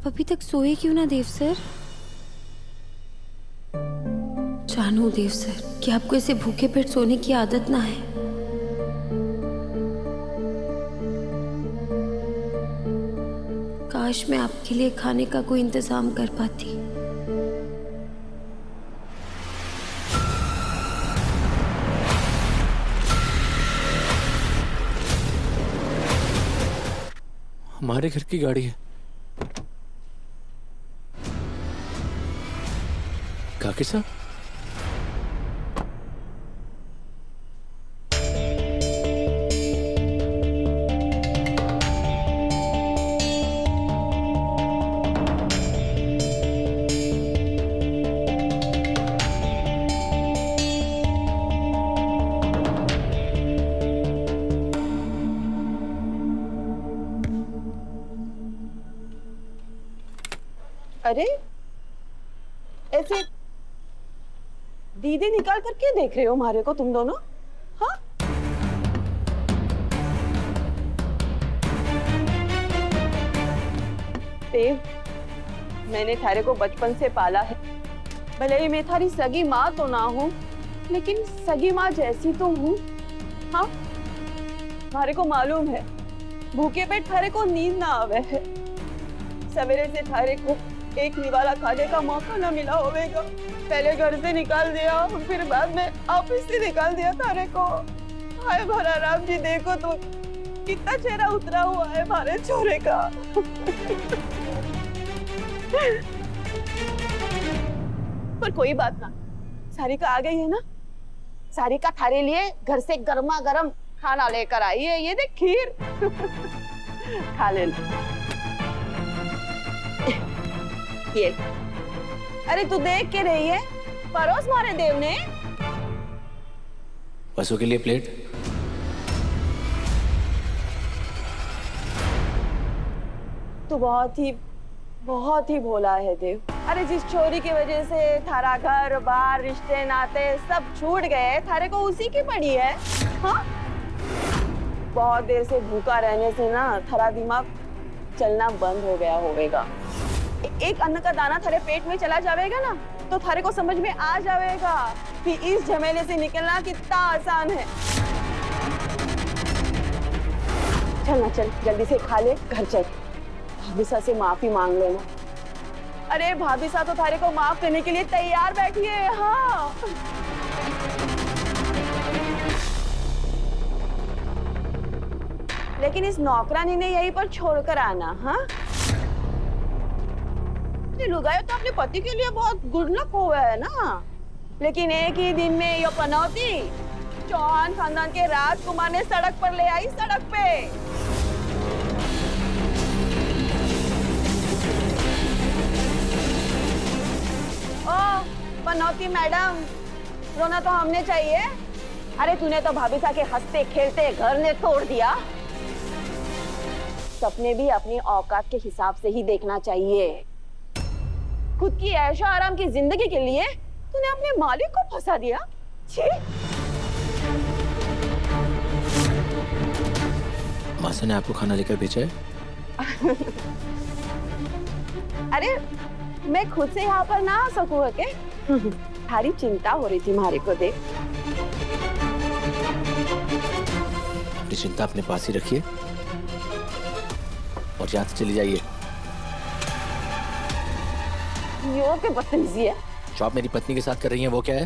आप अभी तक सोए क्यों ना देव सर? जानू देव सर कि आपको ऐसे भूखे पेट सोने की आदत ना है। काश मैं आपके लिए खाने का कोई इंतजाम कर पाती। हमारे घर की गाड़ी है। काकी साहब, अरे ऐसे दीदी निकाल कर क्या देख रहे हो हमारे को तुम दोनों? हाँ, देव, मैंने थारे को बचपन से पाला है। भले ही मैं थारी सगी माँ तो ना हूँ, लेकिन सगी माँ जैसी तो हूँ। हाँ, थारे को मालूम है भूखे पेट थारे को नींद ना आवे है। सवेरे से थारे को एक निवाला खाने का मौका ना मिला होगा। पहले घर से निकाल दिया, फिर बाद में ऑफिस से निकाल दिया थारे को। हाय भरा राम जी, देखो तो कितना चेहरा उतरा हुआ है हमारे छोरे का। पर कोई बात ना, सारिका आ गई है ना। सारिका थारे लिए घर से गर्मा गर्म खाना लेकर आई है। ये देख खीर, खा लेना। ये अरे तू देख के रही है, परोस मारे देव ने। बसों के लिए प्लेट। तू बहुत ही भोला है देव। अरे जिस चोरी की वजह से थारा घर बार रिश्ते नाते सब छूट गए, थारे को उसी की पड़ी है। हाँ, बहुत देर से भूखा रहने से ना थारा दिमाग चलना बंद हो गया होगा। एक अन्न का दाना थारे पेट में चला जाएगा ना, तो थारे को समझ में आ जाएगा कि इस झमेले से निकलना कितना आसान है। चल ना, चल जल्दी से खा ले, घर चल। भाभी सा से माफी मांग लेना। अरे भाभी सा तो थारे को माफ करने के लिए तैयार बैठी है। हाँ, लेकिन इस नौकरानी ने यहीं पर छोड़कर आना। हाँ, लुगाई तो अपने पति के लिए बहुत गुड लक हुआ है ना, लेकिन एक ही दिन में ये पनौती चौहान खानदान के राजकुमार ने सड़क पर ले आई। सड़क पे ओ पनौती मैडम, रोना तो हमने चाहिए। अरे तूने तो भाभी सा के हंसते खेलते घर ने तोड़ दिया। सपने भी अपनी औकात के हिसाब से ही देखना चाहिए। खुद की ऐशो आराम की जिंदगी के लिए तूने अपने मालिक को फंसा दिया। छी! मासा ने आपको खाना लेकर भेजा है? अरे मैं खुद से यहाँ पर ना आ सकूँ के? थारी चिंता हो रही थी मारे को देख। अपनी चिंता अपने पास ही रखिए और यहाँ से चली जाइए। यो के बदतमीजी है। जो आप मेरी पत्नी के साथ कर रही हैं वो क्या है?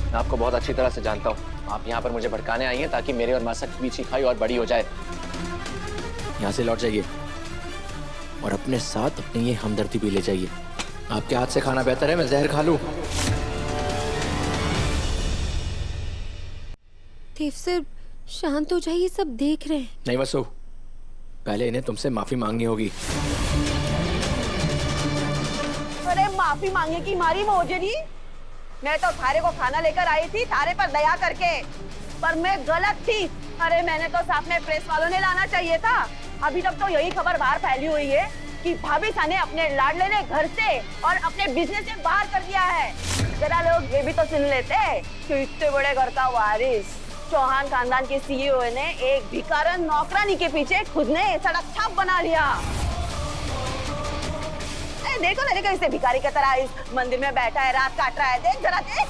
मैं आपको बहुत अच्छी तरह से जानता हूँ। आप यहाँ पर मुझे भड़काने आई हैं ताकि मेरे और मासा की बीच की खाई और बड़ी हो जाए। यहाँ से लौट जाइए और अपने साथ अपनी ये हमदर्दी भी ले जाइए। आपके हाथ से खाना बेहतर है मैं जहर खा लूं। देव सर शांत हो जाइए, सब देख रहे हैं। नहीं वसु, पहले इन्हें तुमसे माफी मांगनी होगी। अरे माफी मांगे की मारी मोजरी। मैं तो थारे को खाना लेकर आई थी थारे पर दया करके, पर मैं गलत थी। अरे मैंने तो साथ में प्रेस वालों ने लाना चाहिए था। अभी तक तो यही खबर बाहर फैली हुई है कि भाभी सा ने अपने लाडले ने घर से और अपने बिजनेस से बाहर कर दिया है। जरा लोग ये भी तो सुन लेते कि इतने बड़े घर का वारिस चौहान खानदान के सीईओ ने एक भिखारन नौकरानी के पीछे खुद ने सड़क छाप बना लिया। देखो ना, देखो इसे भिखारी की तरह इस मंदिर में बैठा है, रात काट रहा है। देख जरा देख।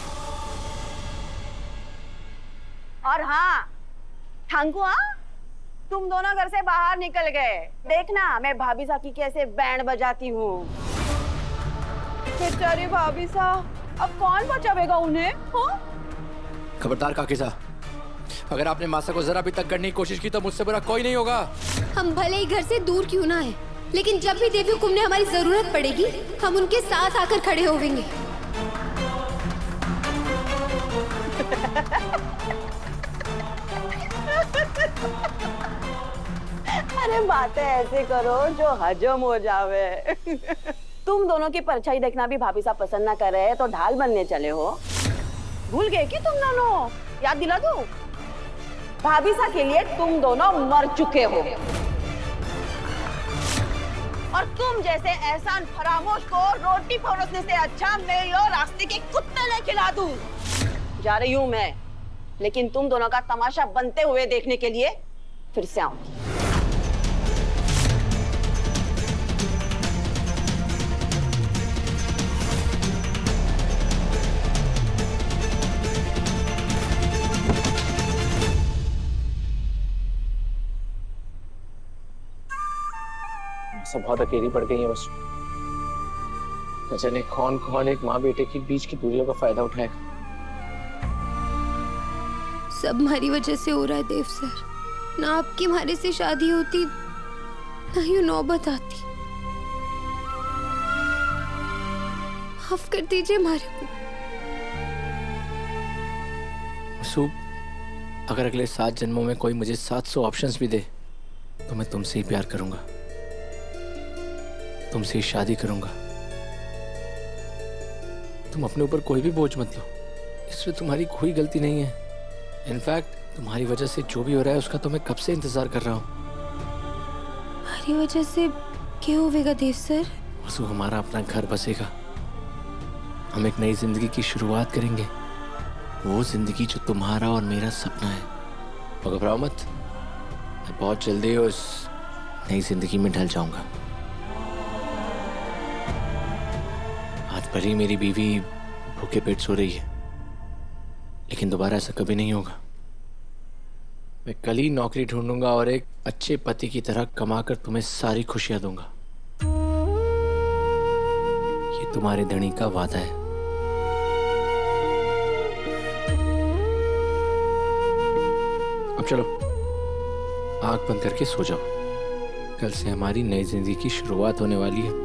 और हाँ ठाकुआ, तुम दोनों घर से बाहर निकल गए। देखना मैं भाभी सा की कैसे बैंड बजाती हूँ। बेचारी भाभी सा, अब कौन बचावेगा उन्हें? हाँ? खबरदार काकी साहब, अगर आपने मासा को जरा भी तक करने की कोशिश की तो मुझसे बुरा कोई नहीं होगा। हम भले ही घर से दूर क्यों ना है, लेकिन जब भी देवी हुकुम ने हमारी जरूरत पड़ेगी हम उनके साथ आकर खड़े होवेंगे। अरे बातें ऐसे करो जो हजम हो जावे। तुम दोनों की परछाई देखना भी भाभी साहब पसंद ना कर रहे हैं तो ढाल बनने चले हो। भूल गए कि तुम दोनों? याद दिला दूं? भाभी साहब के लिए तुम दोनों मर चुके हो और तुम जैसे एहसान फरामोश को रोटी परोसने से अच्छा मैं यो रास्ते के कुत्ते ले खिला दूं। जा रही हूं मैं, लेकिन तुम दोनों का तमाशा बनते हुए देखने के लिए फिर से आऊंगी। सब बहुत अकेली पड़ गई है बस। न जाने कौन कौन एक माँ बेटे के बीच की दूरियों का फायदा उठाएगा। सब हमारी वजह से हो रहा है देव सर। ना आपकी हमारे से शादी होती, ना यूं नौबत आती। माफ कर दीजिए हमारे को। सूप, अगर अगले 7 जन्मों में कोई मुझे 700 ऑप्शंस भी दे तो मैं तुमसे ही प्यार करूंगा, तुमसे ही शादी करूंगा। तुम अपने ऊपर कोई भी बोझ मत लो, इसमें तुम्हारी कोई गलती नहीं है। इनफैक्ट तुम्हारी वजह से जो भी हो रहा है उसका तो मैं कब से इंतजार कर रहा हूँ। हमारी वजह से क्या होगा देव सर? वसु, हमारा अपना घर बसेगा, हम एक नई जिंदगी की शुरुआत करेंगे। वो जिंदगी जो तुम्हारा और मेरा सपना है। और घबराओ मत, मैं बहुत जल्दी उस नई जिंदगी में ढल जाऊंगा। आज भले मेरी बीवी भूखे पेट सो रही है, लेकिन दोबारा ऐसा कभी नहीं होगा। मैं कल ही नौकरी ढूंढूंगा और एक अच्छे पति की तरह कमाकर तुम्हें सारी खुशियां दूंगा। ये तुम्हारे धनी का वादा है। अब चलो, आंख बंद करके सो जाओ। कल से हमारी नई जिंदगी की शुरुआत होने वाली है।